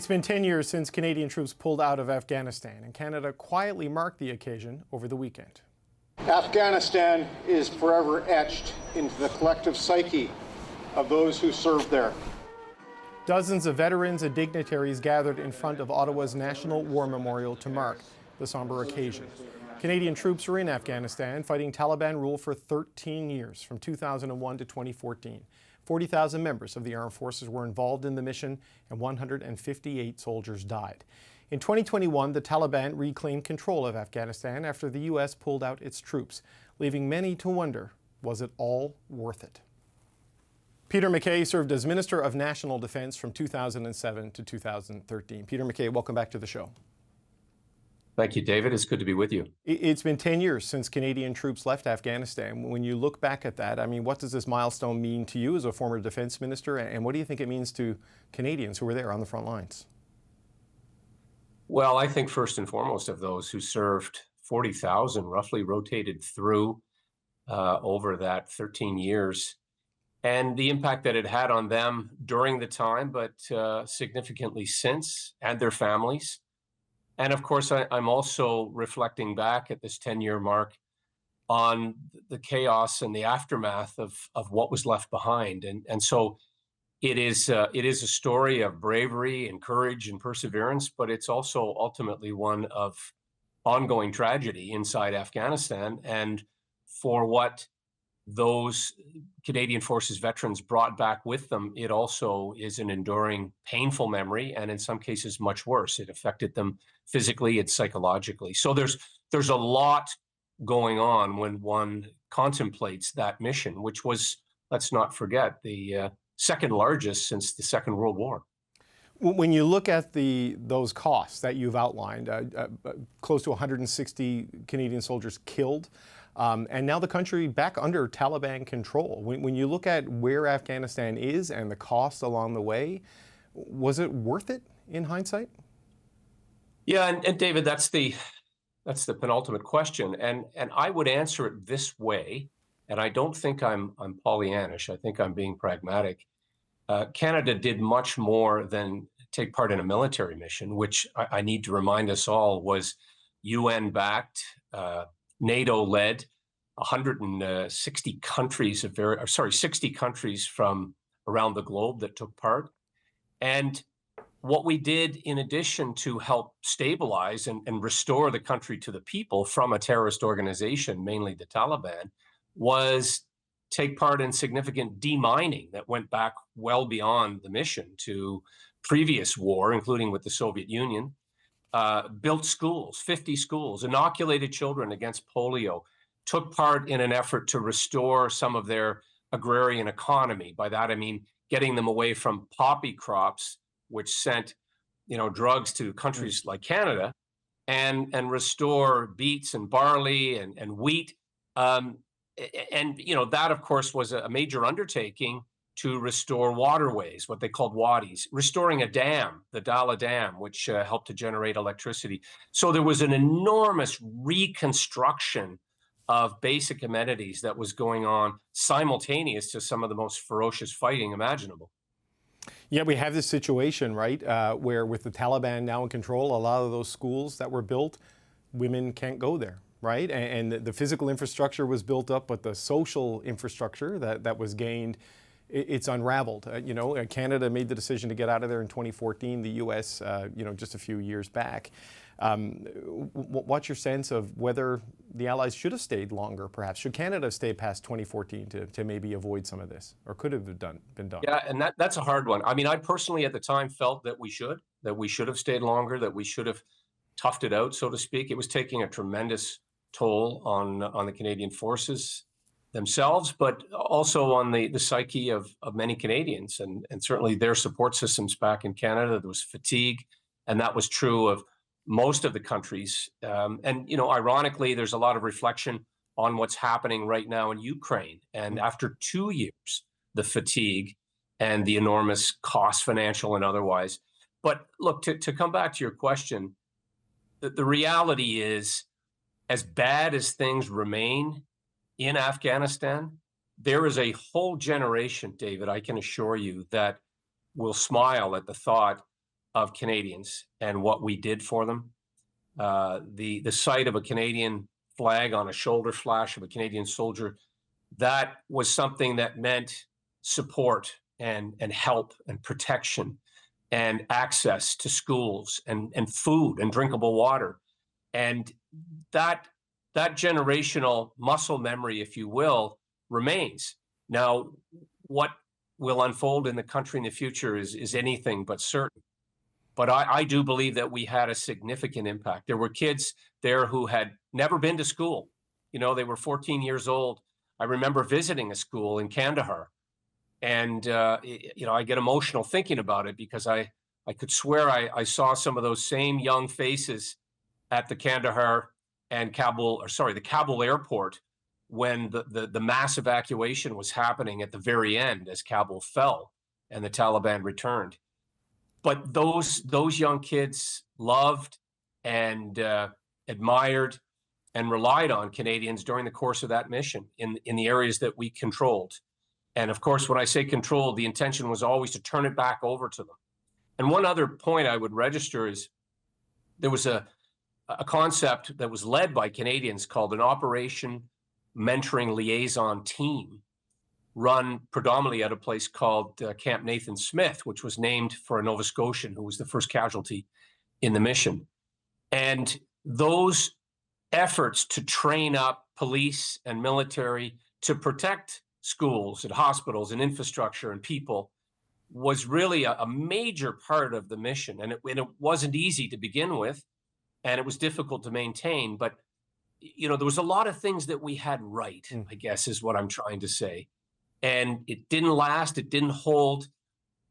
It's been 10 years since Canadian troops pulled out of Afghanistan, and Canada quietly marked the occasion over the weekend. Afghanistan is forever etched into the collective psyche of those who served there. Dozens of veterans and dignitaries gathered in front of Ottawa's National War Memorial to mark the somber occasion. Canadian troops were in Afghanistan fighting Taliban rule for 13 years, from 2001 to 2014. 40,000 members of the armed forces were involved in the mission, and 158 soldiers died. In 2021, the Taliban reclaimed control of Afghanistan after the U.S. pulled out its troops, leaving many to wonder, was it all worth it? Peter MacKay served as Minister of National Defence from 2007 to 2013. Peter MacKay, welcome back to the show. Thank you, David. It's good to be with you. It's been 10 years since Canadian troops left Afghanistan. When you look back at that, I mean, what does this milestone mean to you as a former defense minister, and what do you think it means to Canadians who were there on the front lines? Well, I think first and foremost of those who served, 40,000 roughly rotated through over that 13 years, and the impact that it had on them during the time, but significantly since, and their families. And of course, I'm also reflecting back at this 10-year mark on the chaos and the aftermath of what was left behind. And so it is a story of bravery and courage and perseverance, but it's also ultimately one of ongoing tragedy inside Afghanistan. And for what those Canadian Forces veterans brought back with them, it also is an enduring, painful memory, and in some cases much worse. It affected them physically and psychologically. So there's a lot going on when one contemplates that mission, which was, let's not forget, the second largest since the Second World War. When you look at those costs that you've outlined, close to 160 Canadian soldiers killed, and now the country back under Taliban control. When you look at where Afghanistan is and the cost along the way, was it worth it in hindsight? Yeah, and David, that's the penultimate question, and I would answer it this way, and I don't think I'm Pollyannish. I think I'm being pragmatic. Canada did much more than take part in a military mission, which I need to remind us all was UN-backed, NATO-led, 160 countries 60 countries from around the globe that took part. And what we did, in addition to help stabilize and restore the country to the people from a terrorist organization, mainly the Taliban, was take part in significant demining that went back well beyond the mission to previous war, including with the Soviet Union, built schools, 50 schools, inoculated children against polio, took part in an effort to restore some of their agrarian economy. By that, I mean getting them away from poppy crops, which sent, drugs to countries like Canada, and restore beets and barley and wheat. And that, of course, was a major undertaking to restore waterways, what they called wadis, restoring a dam, the Dala Dam, which helped to generate electricity. So there was an enormous reconstruction of basic amenities that was going on simultaneous to some of the most ferocious fighting imaginable. Yeah, we have this situation, right, where with the Taliban now in control, a lot of those schools that were built, women can't go there, right? And the physical infrastructure was built up, but the social infrastructure that was gained, it's unraveled. Canada made the decision to get out of there in 2014, the U.S., just a few years back. What's your sense of whether the Allies should have stayed longer, perhaps? Should Canada have stayed past 2014 to maybe avoid some of this, or could have been done? Yeah, and that's a hard one. I mean, I personally at the time felt that we should have stayed longer, that we should have toughed it out, so to speak. It was taking a tremendous toll on the Canadian forces themselves, but also on the psyche of many Canadians, and certainly their support systems back in Canada. There was fatigue, and that was true of most of the countries. Ironically, there's a lot of reflection on what's happening right now in Ukraine. And after 2 years, the fatigue and the enormous cost, financial and otherwise. But look, to come back to your question, the reality is, as bad as things remain in Afghanistan, there is a whole generation, David, I can assure you, that will smile at the thought of Canadians and what we did for them. The sight of a Canadian flag on a shoulder flash of a Canadian soldier, that was something that meant support and help and protection and access to schools and food and drinkable water. And that generational muscle memory, if you will, remains. Now, what will unfold in the country in the future is anything but certain. But I do believe that we had a significant impact. There were kids there who had never been to school. You know, they were 14 years old. I remember visiting a school in Kandahar. And, you know, I get emotional thinking about it because I could swear I saw some of those same young faces at the Kandahar and the Kabul airport when the mass evacuation was happening at the very end as Kabul fell and the Taliban returned. But those young kids loved and admired and relied on Canadians during the course of that mission in the areas that we controlled. And of course, when I say controlled, the intention was always to turn it back over to them. And one other point I would register is there was a concept that was led by Canadians called an Operation Mentoring Liaison Team, run predominantly at a place called Camp Nathan Smith, which was named for a Nova Scotian who was the first casualty in the mission. And those efforts to train up police and military to protect schools and hospitals and infrastructure and people was really a major part of the mission. And it wasn't easy to begin with, and it was difficult to maintain. But, you know, there was a lot of things that we had right, I guess is what I'm trying to say. And it didn't last, it didn't hold,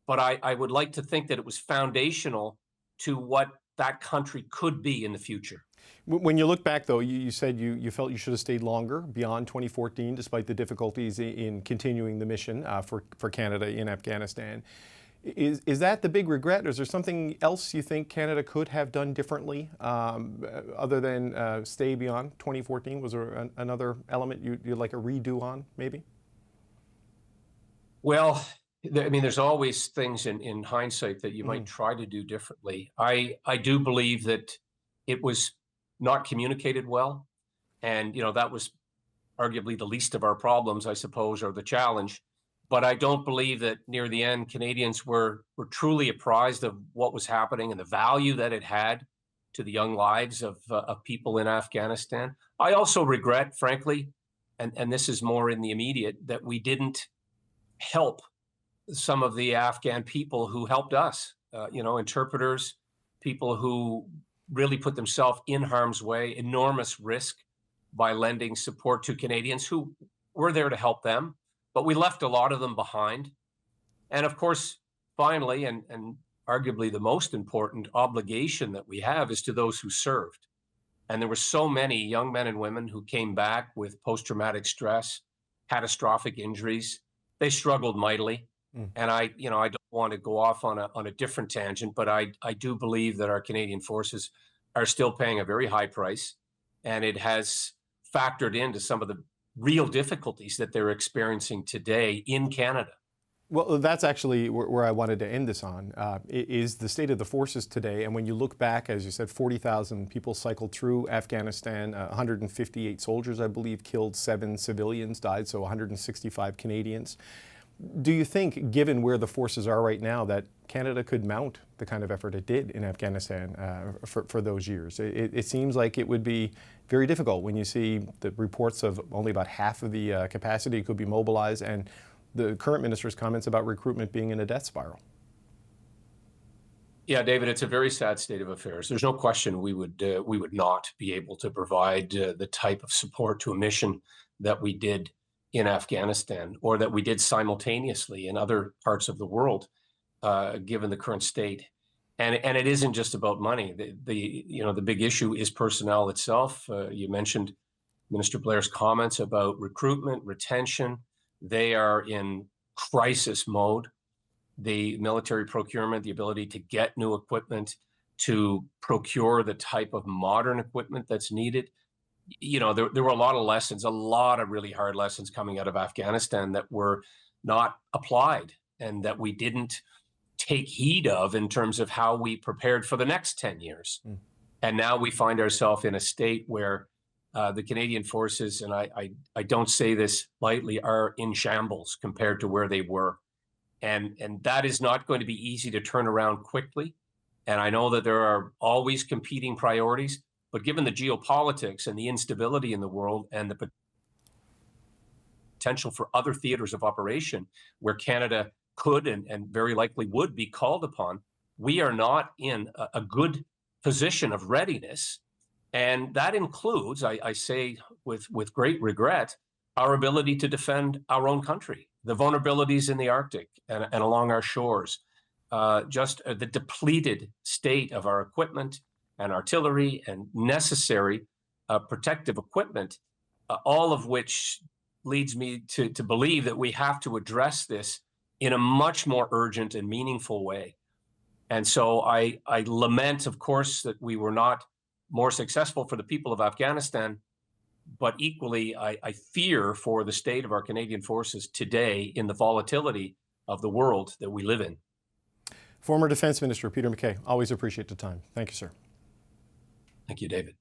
but I would like to think that it was foundational to what that country could be in the future. When you look back, though, you said you felt you should have stayed longer beyond 2014, despite the difficulties in continuing the mission for Canada in Afghanistan. Is that the big regret, or is there something else you think Canada could have done differently other than stay beyond 2014? Was there another element you'd like a redo on, maybe? Well, I mean, there's always things in hindsight that you might try to do differently. I do believe that it was not communicated well. And, you know, that was arguably the least of our problems, I suppose, or the challenge. But I don't believe that near the end, Canadians were truly apprised of what was happening and the value that it had to the young lives of people in Afghanistan. I also regret, frankly, and this is more in the immediate, that we didn't help some of the Afghan people who helped us, you know, interpreters, people who really put themselves in harm's way, enormous risk by lending support to Canadians who were there to help them. But we left a lot of them behind. And of course, finally, and arguably the most important obligation that we have is to those who served. And there were so many young men and women who came back with post-traumatic stress, catastrophic injuries. They struggled mightily. And I don't want to go off on a different tangent, but I do believe that our Canadian forces are still paying a very high price, and it has factored into some of the real difficulties that they're experiencing today in Canada. Well, that's actually where I wanted to end this on, is the state of the forces today. And when you look back, as you said, 40,000 people cycled through Afghanistan, 158 soldiers, I believe, killed, 7 civilians died, so 165 Canadians. Do you think, given where the forces are right now, that Canada could mount the kind of effort it did in Afghanistan for those years? It seems like it would be very difficult when you see the reports of only about half of the capacity could be mobilized, and the current minister's comments about recruitment being in a death spiral. Yeah, David, it's a very sad state of affairs. There's no question we would not be able to provide the type of support to a mission that we did in Afghanistan, or that we did simultaneously in other parts of the world, given the current state. And it isn't just about money. The big issue is personnel itself. You mentioned Minister Blair's comments about recruitment, retention. They are in crisis mode. The military procurement, the ability to get new equipment, to procure the type of modern equipment that's needed. You know, there were a lot of lessons, a lot of really hard lessons coming out of Afghanistan that were not applied, and that we didn't take heed of in terms of how we prepared for the next 10 years. And now we find ourselves in a state where the Canadian forces, and I don't say this lightly, are in shambles compared to where they were. And that is not going to be easy to turn around quickly. And I know that there are always competing priorities, but given the geopolitics and the instability in the world and the potential for other theaters of operation where Canada could and very likely would be called upon, we are not in a good position of readiness. And that includes, I say with great regret, our ability to defend our own country, the vulnerabilities in the Arctic and along our shores, just the depleted state of our equipment and artillery and necessary protective equipment, all of which leads me to believe that we have to address this in a much more urgent and meaningful way. And so I lament, of course, that we were not more successful for the people of Afghanistan, but equally, I fear for the state of our Canadian forces today in the volatility of the world that we live in. Former Defense Minister Peter MacKay, always appreciate the time. Thank you, sir. Thank you, David.